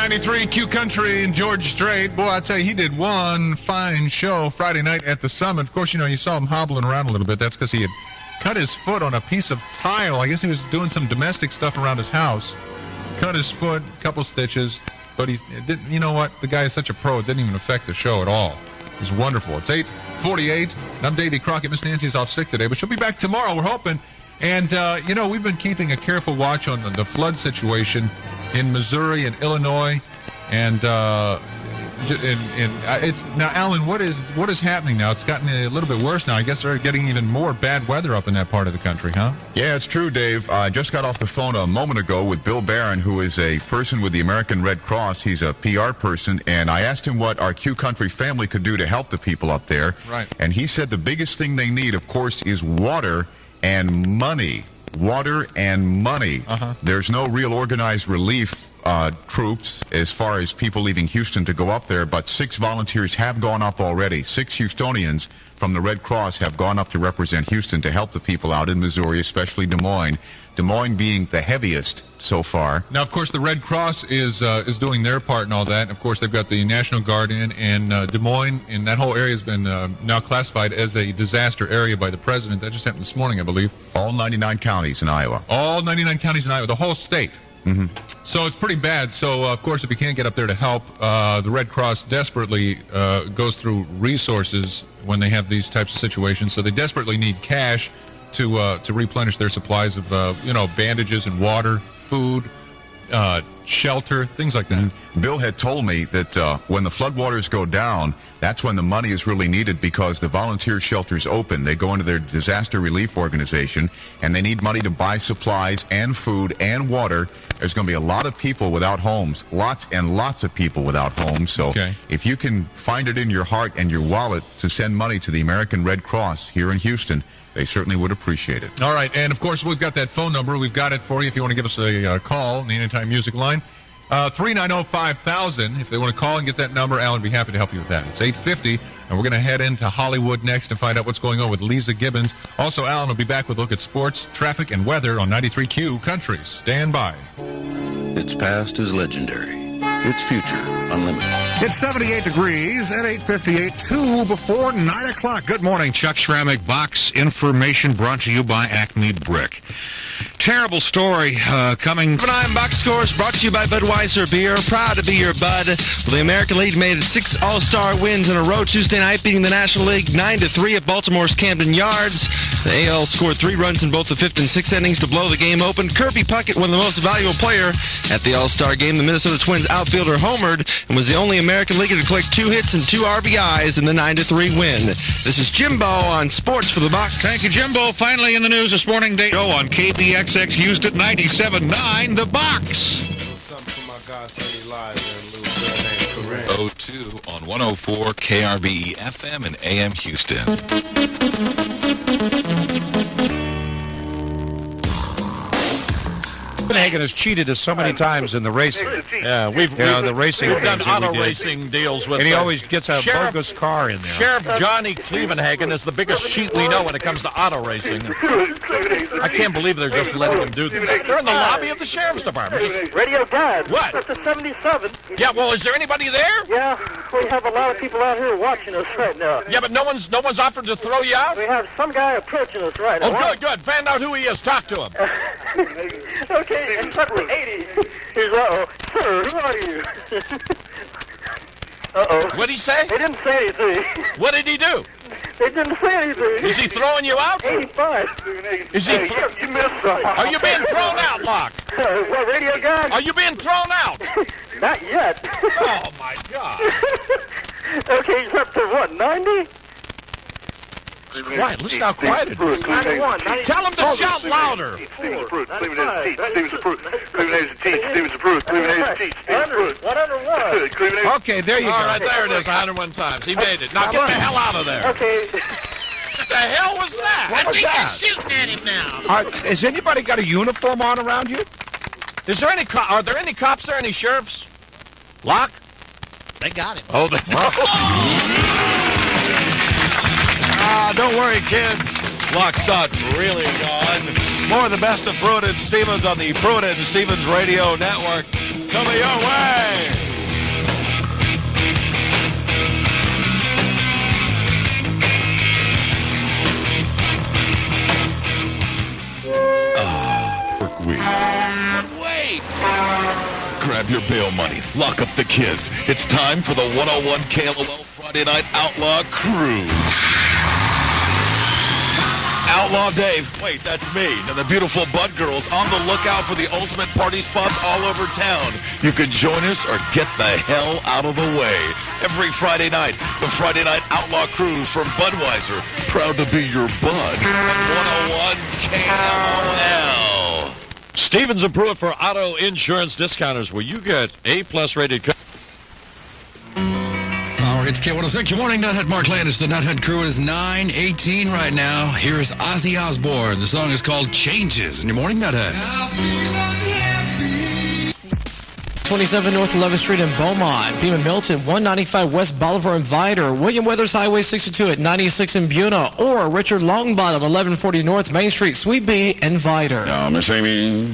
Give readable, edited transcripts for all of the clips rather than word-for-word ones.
93 Q Country and George Strait. Boy, I tell you, he did one fine show Friday night at the Summit. Of course, you saw him hobbling around a little bit. That's because he had cut his foot on a piece of tile. I guess he was doing some domestic stuff around his house. Cut his foot, a couple stitches. But he didn't. You know what? The guy is such a pro. It didn't even affect the show at all. It was wonderful. It's 8:48. I'm Davey Crockett. Miss Nancy's off sick today, but she'll be back tomorrow, we're hoping. And, we've been keeping a careful watch on the flood situation in Missouri and Illinois. And it's now, Alan, what is happening now? It's gotten a little bit worse now. I guess they're getting even more bad weather up in that part of the country, huh? Yeah, it's true, Dave. I just got off the phone a moment ago with Bill Barron, who is a person with the American Red Cross. He's a PR person, and I asked him what our Q Country family could do to help the people up there. Right. And he said the biggest thing they need, of course, is water and money. Water and money. There's no real organized relief troops as far as people leaving Houston to go up there, but 6 volunteers have gone up already. 6 Houstonians from the Red Cross have gone up to represent Houston to help the people out in Missouri, especially Des Moines. Des Moines being the heaviest so far. Now, of course, the Red Cross is doing their part and all that. And of course, they've got the National Guard in, and Des Moines, and that whole area has been now classified as a disaster area by the president. That just happened this morning, I believe. All 99 counties in Iowa. All 99 counties in Iowa, the whole state. Mm-hmm. So it's pretty bad. So, of course, if you can't get up there to help, the Red Cross desperately goes through resources when they have these types of situations. So they desperately need cash to replenish their supplies of, bandages and water, food, shelter, things like that. Mm-hmm. Bill had told me that when the floodwaters go down, that's when the money is really needed because the volunteer shelters open. They go into their disaster relief organization, and they need money to buy supplies and food and water. There's going to be a lot of people without homes, lots and lots of people without homes. So if you can find it in your heart and your wallet to send money to the American Red Cross here in Houston, they certainly would appreciate it. All right, and of course, we've got that phone number. We've got it for you if you want to give us a call, the Anytime Music line. 390-5000. If they want to call and get that number, Alan would be happy to help you with that. It's 8:50, and we're going to head into Hollywood next and find out what's going on with Lisa Gibbons. Also, Alan will be back with a look at sports, traffic, and weather on 93Q Country. Stand by. Its past is legendary. Its future, unlimited. It's 78 degrees at 8:58, 2 before 9 o'clock. Good morning. Chuck Schramek, Box Information, brought to you by Acme Brick. Terrible story coming. 9 box scores brought to you by Budweiser Beer. Proud to be your bud. Well, the American League made it 6 All-Star wins in a row Tuesday night, beating the National League 9-3 at Baltimore's Camden Yards. The AL scored 3 runs in both the 5th and 6th innings to blow the game open. Kirby Puckett won the most valuable player at the All-Star game. The Minnesota Twins outfielder homered and was the only American Leaguer to collect 2 hits and 2 RBIs in the 9-3 win. This is Jimbo on Sports for the Box. Thank you, Jimbo. Finally in the news this morning, Show on KBXX Houston 97.9, The Box. 02 on 104 KRBE FM and AM Houston. Copenhagen has cheated us so many times in the racing. Yeah, we've the racing. We've done auto racing deals with. And he always gets a bogus car in there. Sheriff Johnny Clevenhagen is the biggest cheat we know when it comes to auto racing. I can't believe they're just letting him do this. They're in the lobby of the sheriff's department. Radio Dad. What? At the 77. Yeah. Well, is there anybody there? Yeah, we have a lot of people out here watching us right now. Yeah, but no one's offered to throw you out. We have some guy approaching us right now. Oh, good. Find out who he is. Talk to him. Okay. And cut the 80. He's, sir, who are you? What'd he say? He didn't say anything. What did he do? They didn't say anything. Is he throwing you out? 85. Is he? You missed something. Are you being thrown out, Locke? What, radio guy? Are you being thrown out? Not yet. Oh, my God. Okay, he's up to what, 90? Quiet. Listen how quiet it is. 91. Tell him to shout louder. Stevens Pruitt. Cleveland has a teeth. Stevens Pruitt. Cleveland has a teeth. Stevens Pruitt. Cleveland has a teeth. Stevens Pruitt. 101. Okay, there you go. All right, there it is. 101 times. He made it. Now get the hell out of there. Okay. What the hell was that? I think they're shooting at him now. Has anybody got a uniform on around you? Is there any? Are there any cops there? Any sheriffs? Locke? They got him. Oh, don't worry, kids. Locke's not really gone. More of the best of Pruitt and Stevens on the Pruitt and Stevens Radio Network. Coming your way. grab your bail money, lock up the kids. It's time for the 101 KLOL Friday Night Outlaw Crew. Outlaw Dave, wait, that's me, and the beautiful Bud Girls on the lookout for the ultimate party spots all over town. You can join us or get the hell out of the way. Every Friday night, the Friday Night Outlaw Crew from Budweiser, proud to be your bud at 101 KLOL. Stevens and Pruitt for auto insurance discounters, where you get A-plus rated. It's K106. Good morning, Nuthead Mark Landis. The Nuthead Crew is 9:18 right now. Here is Ozzy Osbourne. The song is called Changes. In your morning, Nutheads. 27 North 11th Street in Beaumont, Beaman Milton, 195 West Bolivar and Vidor, William Weathers Highway 62 at 96 in Buna, or Richard Longbottom, 1140 North Main Street, Suite B in Vidor. Now, Miss Amy,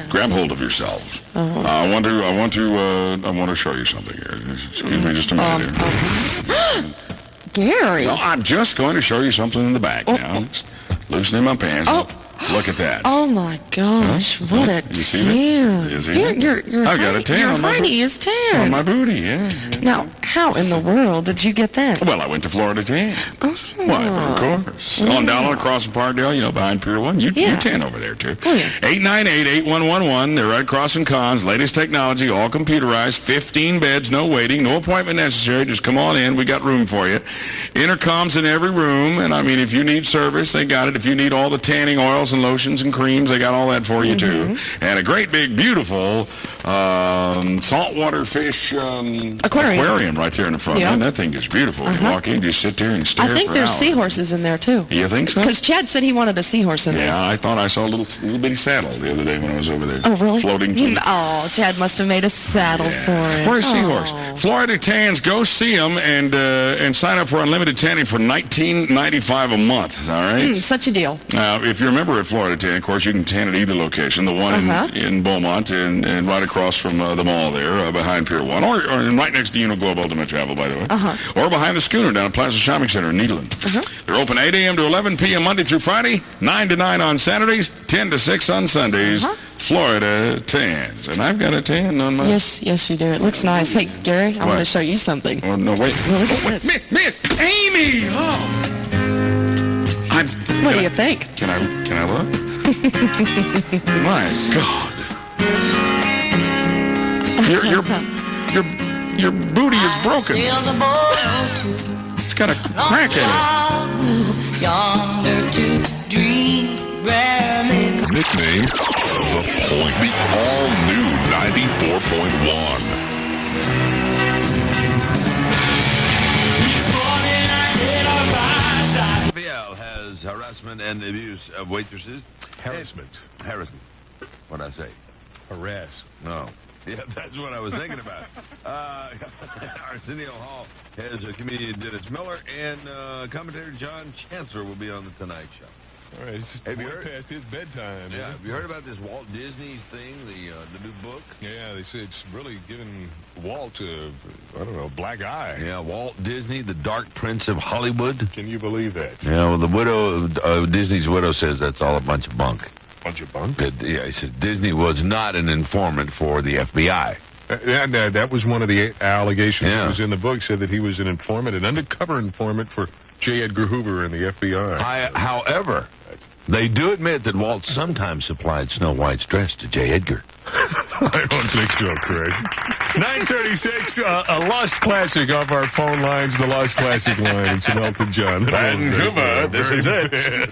grab hold of yourself. I want to show you something here. Excuse me just a minute here. Gary. No, I'm just going to show you something in the back now. Loosening my pants. Look at that. Oh my gosh! Huh? What a you see tan! that? You see that? I got a tan your on my honey is tan on my booty. Yeah. Now, how in the world did you get that? Well, I went to Florida Tan. Why, of course. On down across from Parkdale, behind Pier 1. You tan over there, too. 898-8111. They're right crossing Cons. Latest technology, all computerized. 15 beds, no waiting, no appointment necessary. Just come on in. We got room for you. Intercoms in every room. And, I mean, if you need service, they got it. If you need all the tanning oils and lotions and creams, they got all that for you, too. And a great, big, beautiful saltwater fish aquarium right there in the front. Man, that thing is beautiful. You walk in, just sit there and stare for I think there's hours. seahorses in there, too. You think so? Because Chad said he wanted a seahorse in there. Yeah, I thought I saw a little bitty saddle the other day when I was over there. Oh, really? Floating. Chad must have made a saddle for it. For a seahorse. Florida Tans, go see them and sign up for unlimited tanning for $19.95 a month, all right? Such a deal. If you're a member at Florida Tan, of course, you can tan at either location, the one in Beaumont and right across from the mall there behind Pier 1, or right next to Globe Ultimate Travel, by the way, or behind the Schooner down at Plaza Shopping Center in Nederland. They're open 8 a.m. to 11 p.m. Monday through Friday, 9 to 9 on Saturdays, 10 to 6 on Sundays. Florida Tans. And I've got a tan on my... Yes, you do. It looks nice. Hey, Gary, I want to show you something. Oh, no, wait. Look at this. Miss Amy! What do you think? Can I look? My God. Your booty is broken. It's got a crack in it. Nickname The Point. The all-new 94.1. Has harassment and abuse of waitresses. Harassment. What'd I say? Harass. No. Yeah, that's what I was thinking about. Arsenio Hall has comedian Dennis Miller and commentator John Chancellor will be on the Tonight Show. All right, have you heard past his bedtime? Yeah, have you heard about this Walt Disney thing, the new book? Yeah, they say it's really giving Walt a black eye. Yeah, Walt Disney, the Dark Prince of Hollywood. Can you believe that? Yeah, well, the widow, Disney's widow says that's all a bunch of bunk. Bunch of bunk? Yeah, he said Disney was not an informant for the FBI. And that was one of the allegations that was in the book, said that he was an informant, an undercover informant for J. Edgar Hoover and the FBI. However, they do admit that Walt sometimes supplied Snow White's dress to J. Edgar. I don't think so, Craig. 9:36, a lost classic off our phone lines, the lost classic line. It's an Elton John. Vancouver, this is it.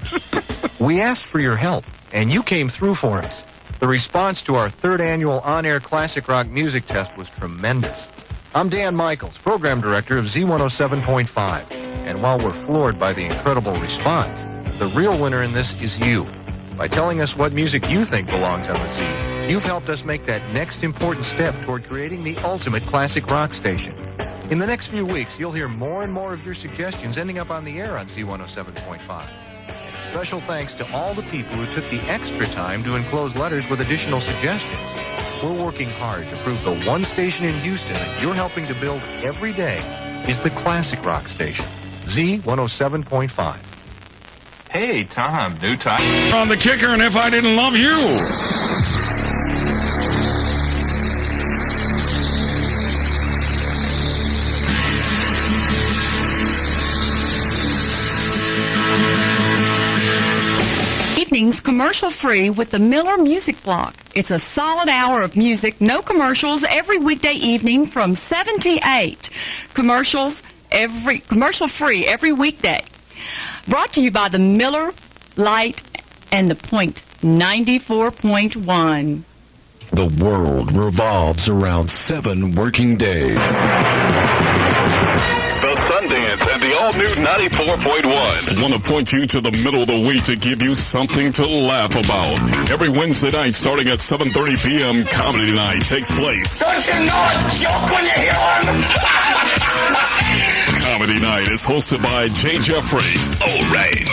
We asked for your help, and you came through for us. The response to our third annual on-air classic rock music test was tremendous. I'm Dan Michaels, program director of Z107.5. And while we're floored by the incredible response, the real winner in this is you. By telling us what music you think belongs on the Z, you've helped us make that next important step toward creating the ultimate classic rock station. In the next few weeks, you'll hear more and more of your suggestions ending up on the air on Z107.5. Special thanks to all the people who took the extra time to enclose letters with additional suggestions. We're working hard to prove the one station in Houston that you're helping to build every day is the classic rock station, Z107.5. Hey, Tom, new time. On the kicker, and if I didn't love you. commercial-free with the Miller Music Block. It's a solid hour of music, no commercials, every weekday evening from 7 to 8. Commercial-free every weekday. Brought to you by the Miller Light and the Point 94.1. The world revolves around 7 working days. The Sundance and the all-new 94.1. Want to point you to the middle of the week to give you something to laugh about. Every Wednesday night starting at 7:30 p.m., Comedy Night takes place. Don't you know a joke when you hear one? Comedy Night is hosted by Jay Jeffries. All right.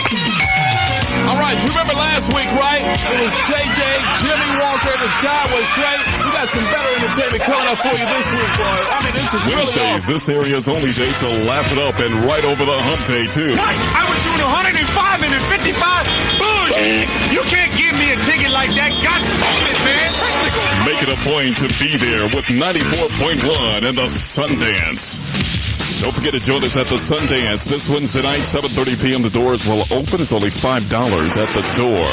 All right, you remember last week, right? It was JJ, Jimmy Walker, the guy was great. We got some better entertainment coming up for you this week, boy. I mean, this is Wednesdays, really awesome. this area's only day to laugh it up and right over the hump day, too. Right, I was doing 105 and 55. Bullshit. You can't give me a ticket like that. God damn it, man. Make it a point to be there with 94.1 and the Sundance. Don't forget to join us at the Sundance this Wednesday night, 7:30 p.m. The doors will open. It's only $5 at the door.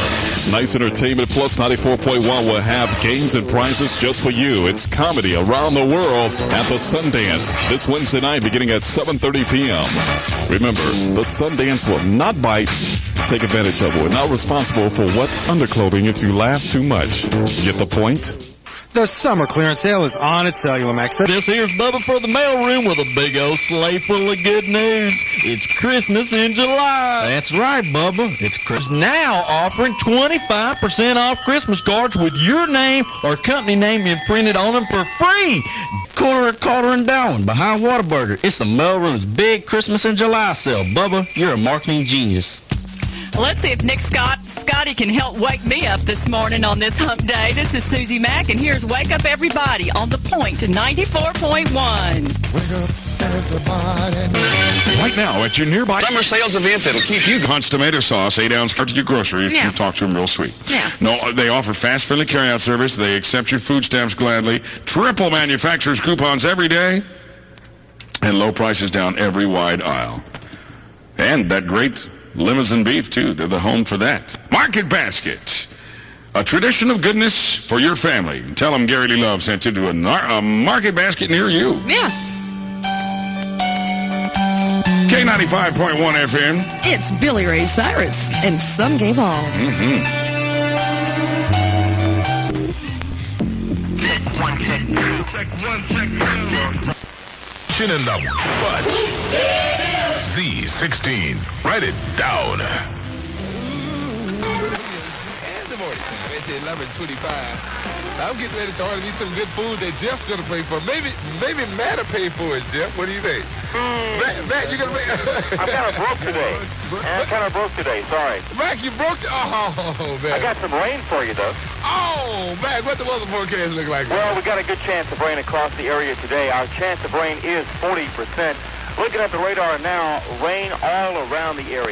Nice entertainment plus 94.1 will have games and prizes just for you. It's comedy around the world at the Sundance this Wednesday night beginning at 7:30 p.m. Remember, the Sundance will not bite. Take advantage of it. We're not responsible for what underclothing if you laugh too much. Get the point? The summer clearance sale is on at Cellular Max. This here's Bubba for the mailroom with a big old sleigh full of good news. It's Christmas in July. That's right, Bubba. It's Christmas now, offering 25% off Christmas cards with your name or company name imprinted on them for free. Carter and Darwin behind Whataburger. It's the mailroom's big Christmas in July sale. Bubba, you're a marketing genius. Let's see if Nick Scotty can help wake me up this morning on this hump day. This is Susie Mack, and here's Wake Up Everybody on the Point 94.1. Wake up, everybody. Right now at your nearby Summer sales event that'll keep you. Hunt's tomato sauce, 8 ounce cart to your grocery. Yeah. You talk to them real sweet. Yeah. No, they offer fast, friendly carryout service. They accept your food stamps gladly. Triple manufacturer's coupons every day. And low prices down every wide aisle. And that great Limousin beef, too. They're the home for that. Market Basket. A tradition of goodness for your family. Tell them Gary Lee Love sent you to a Market Basket near you. Yeah. K95.1 FM. It's Billy Ray Cyrus and some gay ball. Mm-hmm. Check one, check two. in the bus. Z16. Write it down. And the morning time. It's 11:25. I'm getting ready to order me some good food that Jeff's going to pay for. Maybe Matt will pay for it, Jeff. What do you think? Matt, you going to pay? I'm kind of broke today. I'm kind of broke today. Sorry. Matt, you broke? Oh, man. I got some rain for you, though. Oh, Matt, what the weather forecast look like? Well, we got a good chance of rain across the area today. Our chance of rain is 40%. Looking at the radar now, rain all around the area.